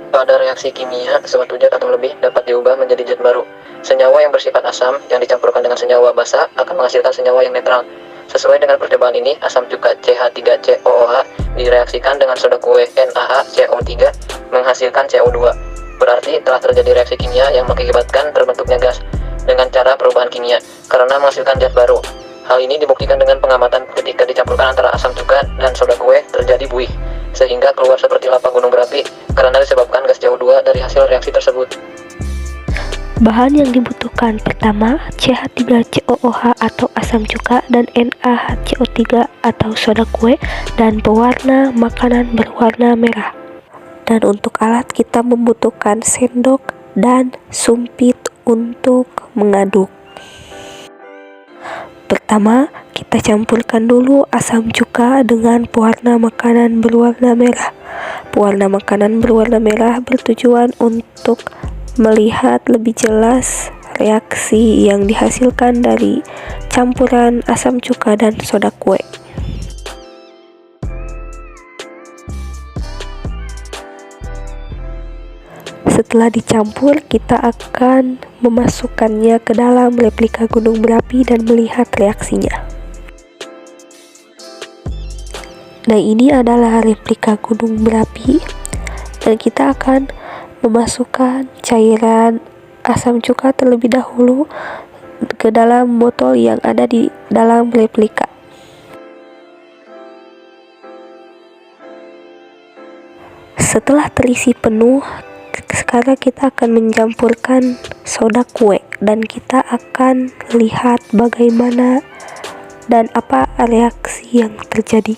Pada reaksi kimia, suatu zat atau lebih dapat diubah menjadi zat baru. Senyawa yang bersifat asam yang dicampurkan dengan senyawa basa akan menghasilkan senyawa yang netral. Sesuai dengan percobaan ini, asam cuka CH3COOH direaksikan dengan soda kue NaHCO3 menghasilkan CO2. Berarti telah terjadi reaksi kimia yang mengakibatkan terbentuknya gas dengan cara perubahan kimia karena menghasilkan zat baru. Hal ini dibuktikan dengan pengamatan ketika dicampurkan antara asam cuka dan soda kue terjadi buih, sehingga keluar seperti lava gunung berapi karena disebabkan gas CO2 dari hasil reaksi tersebut. Bahan yang dibutuhkan pertama, CH3COOH atau asam cuka dan NaHCO3 atau soda kue dan pewarna makanan berwarna merah. Dan untuk alat kita membutuhkan sendok dan sumpit untuk mengaduk. Pertama, kita campurkan dulu asam cuka dengan pewarna makanan berwarna merah. Pewarna makanan berwarna merah bertujuan untuk melihat lebih jelas reaksi yang dihasilkan dari campuran asam cuka dan soda kue. Setelah dicampur, kita akan memasukkannya ke dalam replika gunung berapi dan melihat reaksinya. Nah, ini adalah replika gunung berapi dan kita akan memasukkan cairan asam cuka terlebih dahulu ke dalam botol yang ada di dalam replika. Setelah terisi penuh, sekarang kita akan mencampurkan soda kue dan kita akan lihat bagaimana dan apa reaksi yang terjadi.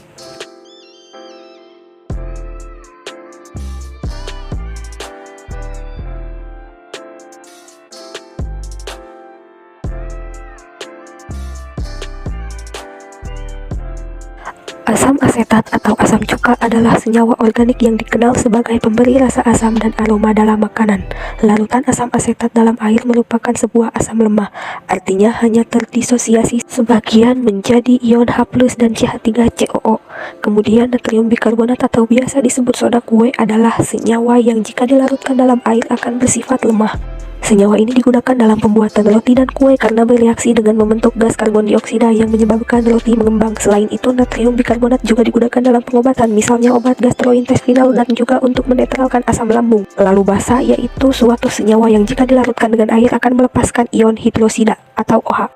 Asam asetat atau asam cuka adalah senyawa organik yang dikenal sebagai pemberi rasa asam dan aroma dalam makanan. Larutan asam asetat dalam air merupakan sebuah asam lemah, artinya hanya terdisosiasi sebagian menjadi ion H+ dan CH3COO. Kemudian natrium bikarbonat atau biasa disebut soda kue adalah senyawa yang jika dilarutkan dalam air akan bersifat lemah. Senyawa ini digunakan dalam pembuatan roti dan kue karena bereaksi dengan membentuk gas karbon dioksida yang menyebabkan roti mengembang. Selain itu, natrium bikarbonat juga digunakan dalam pengobatan, misalnya obat gastrointestinal dan juga untuk menetralkan asam lambung. Lalu basa, yaitu suatu senyawa yang jika dilarutkan dengan air akan melepaskan ion hidrosida atau OH.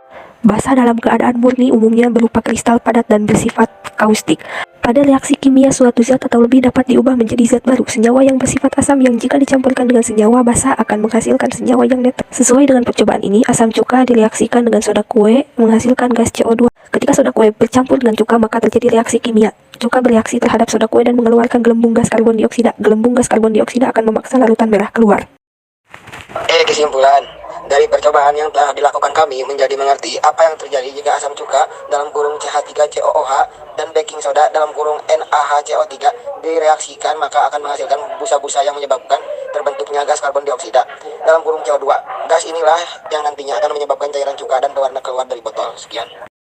Basa dalam keadaan murni umumnya berupa kristal padat dan bersifat kaustik. Pada reaksi kimia, suatu zat atau lebih dapat diubah menjadi zat baru. Senyawa yang bersifat asam yang jika dicampurkan dengan senyawa basa akan menghasilkan senyawa yang netral. Sesuai dengan percobaan ini, asam cuka direaksikan dengan soda kue menghasilkan gas CO2. Ketika soda kue bercampur dengan cuka, maka terjadi reaksi kimia. Cuka bereaksi terhadap soda kue dan mengeluarkan gelembung gas karbon dioksida. Gelembung gas karbon dioksida akan memaksa larutan merah keluar. Kesimpulan dari percobaan yang telah dilakukan kami menjadi mengerti apa yang terjadi jika asam cuka dalam kurung CH3COOH dan baking soda dalam kurung NaHCO3 direaksikan, maka akan menghasilkan busa-busa yang menyebabkan terbentuknya gas karbon dioksida dalam kurung CO2. Gas inilah yang nantinya akan menyebabkan cairan cuka dan pewarna keluar dari botol. Sekian.